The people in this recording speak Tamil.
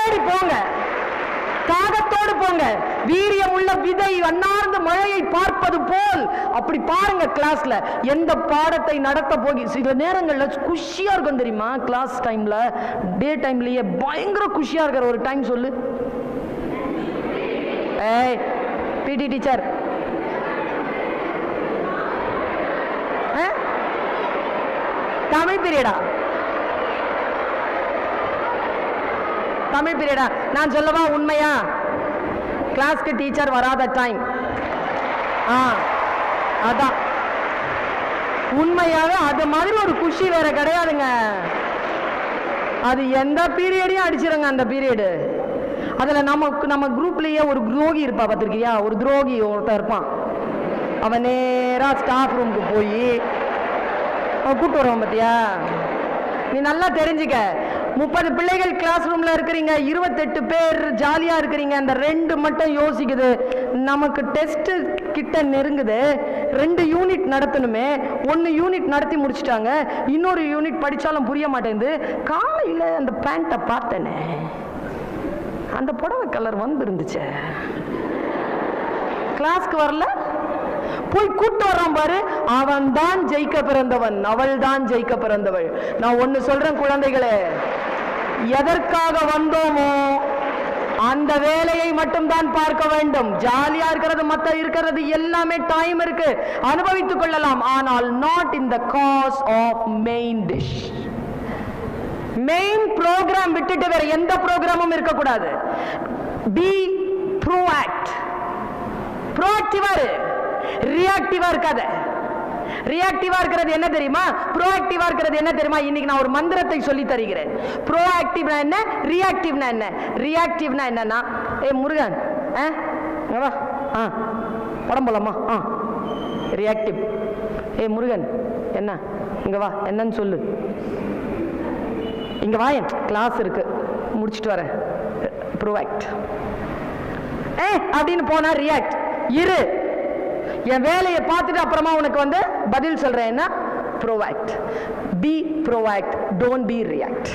தேடி போங்க, தாகத்தோடு போங்க. வீரியம் உள்ள விதை அன்னார்ந்த மழையை பார்ப்பது போல் அப்படி பாருங்க. கிளாஸ்ல எந்த பாடத்தை நடத்த போகி சில நேரங்கள்ல குஷியா இருக்கும் தெரியுமா? கிளாஸ் டைம்ல, டே டைம்லயே பயங்கர குஷியா இருக்கிற ஒரு டைம் சொல்லு. ஏய் பிடி டீச்சர், தமிழ் பீரியடா? தமிழ் பீரியடா? நான் சொல்லவா உண்மையா? கிளாஸ்க்கு டீச்சர் வராத டைம். அதான் உண்மையாவே அது மாதிரி ஒரு குஷி வேற கிடையாதுங்க. அது எந்த பீரியடையும் அடிச்சிருங்க அந்த பீரியடு. அதுல நம்ம குரூப்லயே ஒரு துரோகி இருப்பா, பார்த்திருக்கியா? ஒரு துரோகி ஒருத்தர் இருப்பான். அவன் நேரா ஸ்டாஃப் ரூமுக்கு போய் கூட்டு வருவான். பார்த்தியா? நீ நல்லா தெரிஞ்சுக்க. 30 பிள்ளைகள் கிளாஸ் ரூம்ல இருக்கிறீங்க, 28 பேர் ஜாலியா இருக்கிறீங்க. அந்த 2 மட்டும் யோசிக்குது, நமக்கு டெஸ்ட் கிட்ட நெருங்குது, 2 யூனிட் நடத்தணுமே. 1 யூனிட் நடத்தி முடிச்சிட்டாங்க, இன்னொரு யூனிட் படிச்சாலும் புரிய மாட்டேங்குது. காலையில அந்த பேண்ட்டை பார்த்தேனே, அந்த புடவை கலர் வந்துருந்துச்சு, கிளாஸ்க்கு வரல, போய் கூட்டு வர்றான் பாரு. அவன் தான் ஜெயிக்க பிறந்தவன், அவள் தான் ஜெயிக்க பிறந்தவள். நான் ஒன்னு சொல்றேன் குழந்தைகளே, எதற்காக வந்தோமோ அந்த வேலையை மட்டும் தான் பார்க்க வேண்டும். ஜாலியா இருக்கிறது, மத்த இருக்கிறது எல்லாமே டைம் இருக்கு, அனுபவித்துக் கொள்ளலாம். ஆனால் not in the course of main dish. Main program விட்டுட்டு வேற எந்த ப்ரோக்ராமும் இருக்கக்கூடாது. பி ப்ரோஆக்ட். ப்ரோஆக்டிவா இரு, ரியாக்டிவா இருக்காத. ரியாக்டிவா இருக்கிறது என்ன தெரியுமா? ப்ரோஆக்டிவா இருக்கிறது என்ன தெரியுமா? இன்னைக்கு நான் ஒரு மந்திரத்தை சொல்லி தருகிறேன். ப்ரோஆக்டிவ்னா என்ன, ரியாக்டிவ்னா என்ன? ரியாக்டிவ்னா என்னன்னா, முருகன் வா, படம் போலாமா? ரியாக்டிவ். முருகன் என்ன, இங்க வா, என்னன்னு சொல்லு. இங்க வா, கிளாஸ் இருக்கு, முடிச்சிட்டு வரேன். ப்ரோஆக்ட். அப்படின்னு போனா ரியாக்ட். இரு, என் வேலையை பார்த்துட்டு அப்புறமா உனக்கு வந்து பதில் சொல்றேன். என்ன? Proact. Be proact, don't be react.